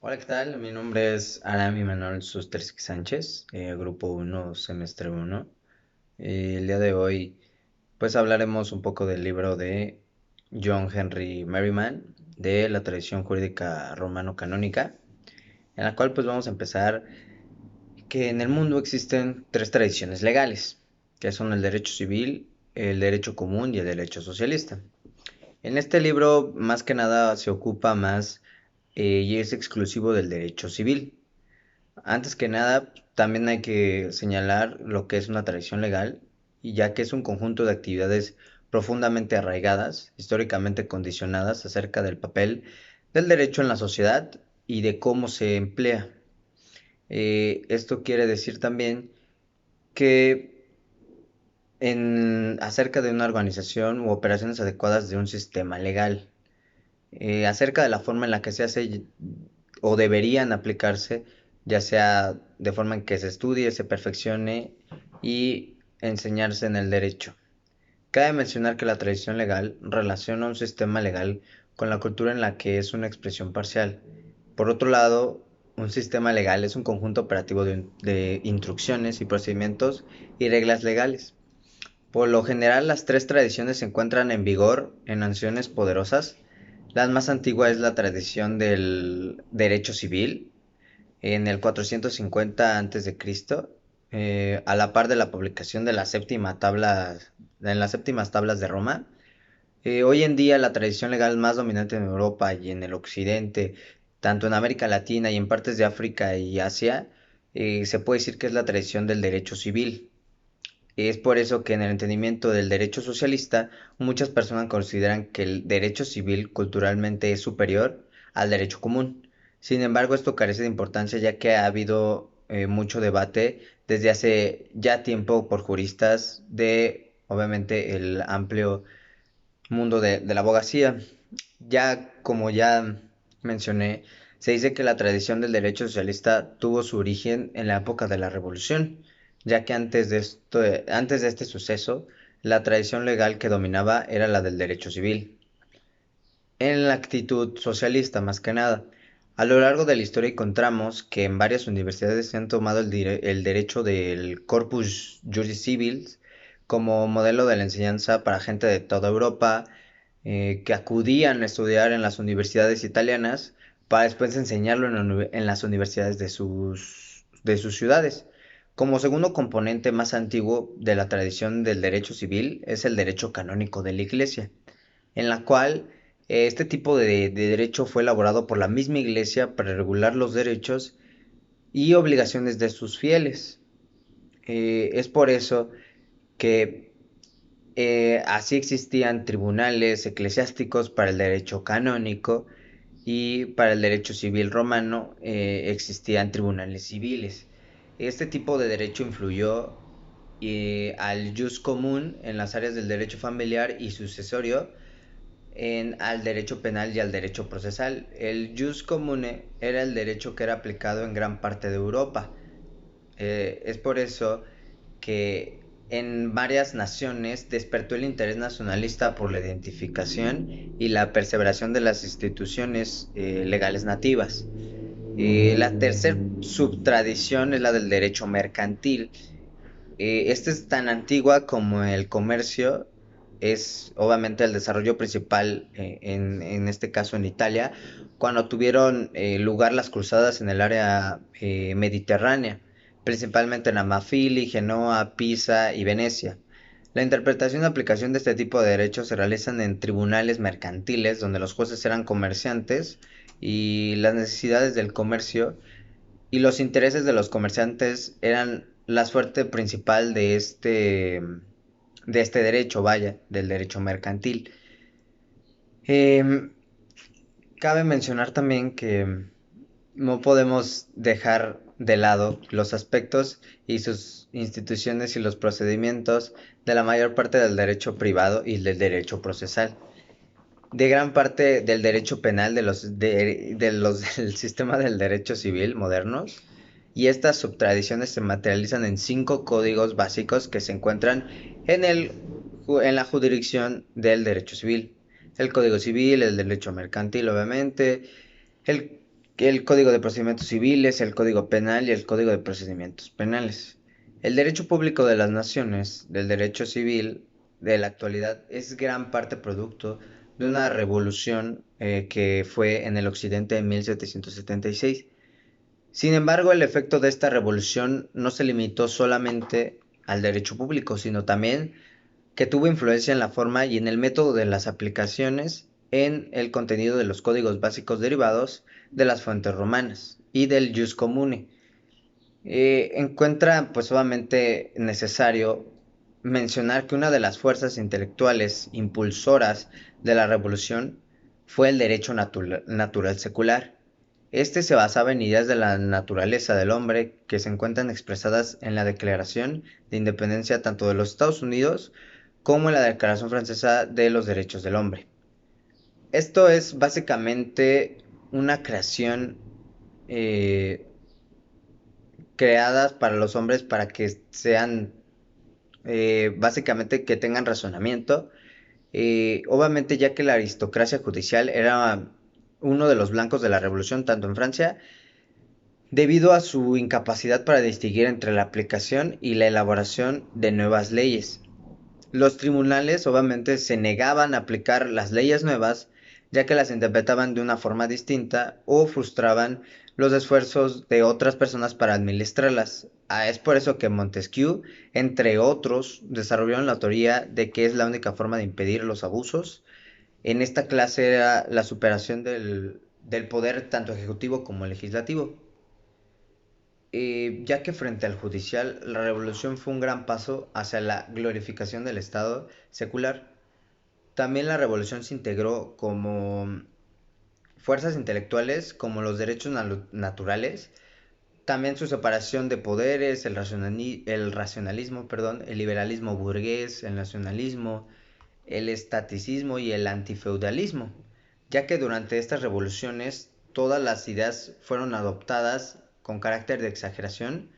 Hola, ¿qué tal? Mi nombre es Arami Manuel Susterski Sánchez, Grupo uno, Semestre uno. El día de hoy, pues hablaremos un poco del libro de John Henry Merriman, de la tradición jurídica romano-canónica, en la cual pues vamos a empezar que en el mundo existen tres tradiciones legales, que son el derecho civil, el derecho común y el derecho socialista. En este libro, más que nada, se ocupa más y es exclusivo del derecho civil. Antes que nada, también hay que señalar lo que es una tradición legal, y ya que es un conjunto de actividades profundamente arraigadas, históricamente condicionadas acerca del papel del derecho en la sociedad y de cómo se emplea. Esto quiere decir también que acerca de una organización u operaciones adecuadas de un sistema legal, acerca de la forma en la que se hace o deberían aplicarse, ya sea de forma en que se estudie, se perfeccione y enseñarse en el derecho. Cabe mencionar que la tradición legal relaciona un sistema legal con la cultura en la que es una expresión parcial. Por otro lado, un sistema legal es un conjunto operativo de instrucciones y procedimientos y reglas legales. Por lo general, las tres tradiciones se encuentran en vigor en naciones poderosas. La más antigua es la tradición del derecho civil, en el 450 a.C., a la par de la publicación de en las séptimas tablas de Roma. Hoy en día, la tradición legal más dominante en Europa y en el Occidente, tanto en América Latina y en partes de África y Asia, se puede decir que es la tradición del derecho civil. Es por eso que en el entendimiento del derecho socialista, muchas personas consideran que el derecho civil culturalmente es superior al derecho común. Sin embargo, esto carece de importancia ya que ha habido mucho debate desde hace ya tiempo por juristas de, obviamente, el amplio mundo de la abogacía. Ya como ya mencioné, se dice que la tradición del derecho socialista tuvo su origen en la época de la Revolución, ya que antes de este suceso, la tradición legal que dominaba era la del derecho civil, en la actitud socialista más que nada. A lo largo de la historia encontramos que en varias universidades se han tomado el derecho del Corpus Juris Civilis como modelo de la enseñanza para gente de toda Europa, que acudían a estudiar en las universidades italianas para después enseñarlo en las universidades de sus ciudades. Como segundo componente más antiguo de la tradición del derecho civil es el derecho canónico de la Iglesia, en la cual este tipo de derecho fue elaborado por la misma Iglesia para regular los derechos y obligaciones de sus fieles. Es por eso que así existían tribunales eclesiásticos para el derecho canónico, y para el derecho civil romano existían tribunales civiles. Este tipo de derecho influyó al jus común en las áreas del derecho familiar y sucesorio, al derecho penal y al derecho procesal. El jus comune era el derecho que era aplicado en gran parte de Europa. Es por eso que en varias naciones despertó el interés nacionalista por la identificación y la perseveración de las instituciones legales nativas. La tercera subtradición es la del derecho mercantil. Esta es tan antigua como el comercio, es obviamente el desarrollo principal en este caso en Italia, cuando tuvieron lugar las cruzadas en el área mediterránea, principalmente en Amafili, Genoa, Pisa y Venecia. La interpretación y aplicación de este tipo de derechos se realizan en tribunales mercantiles, donde los jueces eran comerciantes y las necesidades del comercio y los intereses de los comerciantes eran la suerte principal de este derecho, vaya, del derecho mercantil. Eh, Cabe mencionar también que no podemos dejar de lado los aspectos y sus instituciones y los procedimientos de la mayor parte del derecho privado y del derecho procesal, de gran parte del derecho penal del sistema del derecho civil modernos, y estas subtradiciones se materializan en cinco códigos básicos que se encuentran en la jurisdicción del derecho civil: el Código Civil, el derecho mercantil, obviamente, el que el Código de Procedimientos Civiles, el Código Penal y el Código de Procedimientos Penales. El derecho público de las naciones, del derecho civil de la actualidad, es gran parte producto de una revolución que fue en el occidente en 1776. Sin embargo, el efecto de esta revolución no se limitó solamente al derecho público, sino también que tuvo influencia en la forma y en el método de las aplicaciones en el contenido de los códigos básicos derivados de las fuentes romanas y del jus comune. Encuentra pues obviamente necesario mencionar que una de las fuerzas intelectuales impulsoras de la revolución fue el derecho natural secular. Este se basaba en ideas de la naturaleza del hombre que se encuentran expresadas en la Declaración de Independencia tanto de los Estados Unidos como en la Declaración Francesa de los Derechos del Hombre. Esto es básicamente una creación eh, creadas para los hombres para que sean básicamente que tengan razonamiento. Obviamente ya que la aristocracia judicial era uno de los blancos de la revolución tanto en Francia debido a su incapacidad para distinguir entre la aplicación y la elaboración de nuevas leyes. Los tribunales obviamente se negaban a aplicar las leyes nuevas ya que las interpretaban de una forma distinta o frustraban los esfuerzos de otras personas para administrarlas. Es por eso que Montesquieu, entre otros, desarrollaron la teoría de que es la única forma de impedir los abusos. En esta clase era la superación del poder tanto ejecutivo como legislativo. Ya que frente al judicial, la revolución fue un gran paso hacia la glorificación del Estado secular. También la revolución se integró como fuerzas intelectuales, como los derechos naturales, también su separación de poderes, el racionalismo, perdón, el liberalismo burgués, el nacionalismo, el estaticismo y el antifeudalismo, ya que durante estas revoluciones todas las ideas fueron adoptadas con carácter de exageración,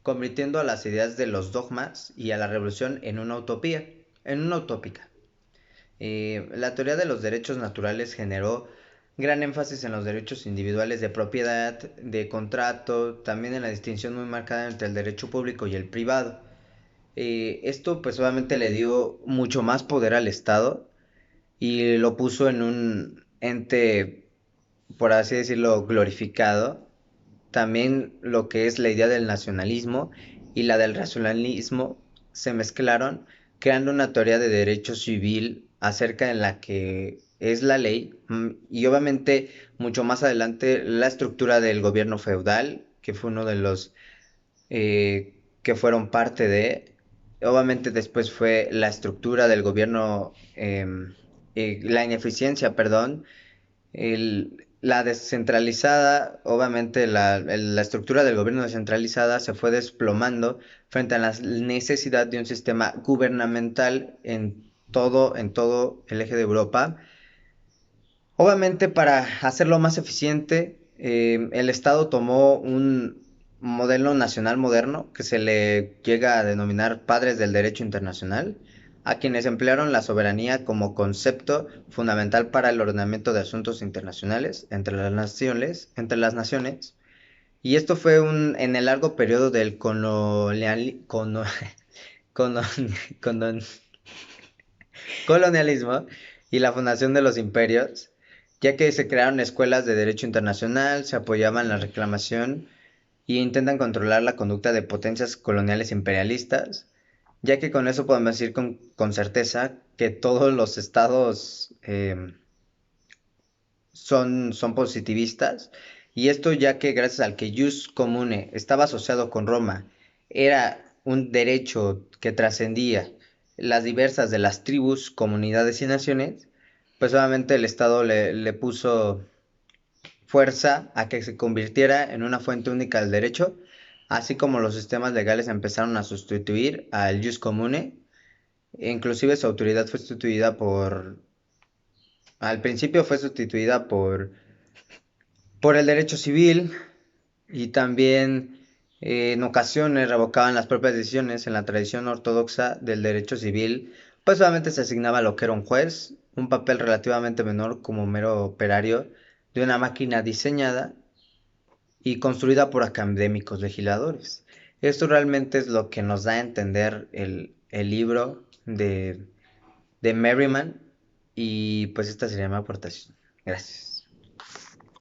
convirtiendo a las ideas de los dogmas y a la revolución en una utopía, en una utópica. La teoría de los derechos naturales generó gran énfasis en los derechos individuales de propiedad, de contrato, también en la distinción muy marcada entre el derecho público y el privado. Esto pues obviamente le dio mucho más poder al Estado y lo puso en un ente, por así decirlo, glorificado. También lo que es la idea del nacionalismo y la del racionalismo se mezclaron, creando una teoría de derecho civil acerca de la que es la ley y obviamente mucho más adelante la estructura del gobierno feudal, que fue uno de los que fueron parte de, obviamente después fue la estructura del gobierno, la ineficiencia, perdón, la descentralizada, obviamente la estructura del gobierno descentralizada se fue desplomando frente a la necesidad de un sistema gubernamental en todo el eje de Europa. Obviamente para hacerlo más eficiente, el Estado tomó un modelo nacional moderno que se le llega a denominar padres del derecho internacional, a quienes emplearon la soberanía como concepto fundamental para el ordenamiento de asuntos internacionales entre las naciones. Y esto fue en el largo periodo del cono- cono- colonialismo y la fundación de los imperios, ya que se crearon escuelas de derecho internacional, se apoyaban la reclamación y intentan controlar la conducta de potencias coloniales imperialistas, ya que con eso podemos decir con certeza que todos los estados son positivistas, y esto ya que gracias al que jus comune estaba asociado con Roma, era un derecho que trascendía las diversas de las tribus, comunidades y naciones, pues obviamente el Estado le puso fuerza a que se convirtiera en una fuente única del derecho, así como los sistemas legales empezaron a sustituir al jus comune, e inclusive su autoridad fue sustituida al principio fue sustituida por el derecho civil y también en ocasiones revocaban las propias decisiones en la tradición ortodoxa del derecho civil, pues solamente se asignaba lo que era un juez, un papel relativamente menor como mero operario de una máquina diseñada, y construida por académicos legisladores. Esto realmente es lo que nos da a entender el libro de Merriman y pues esta sería mi aportación. Gracias.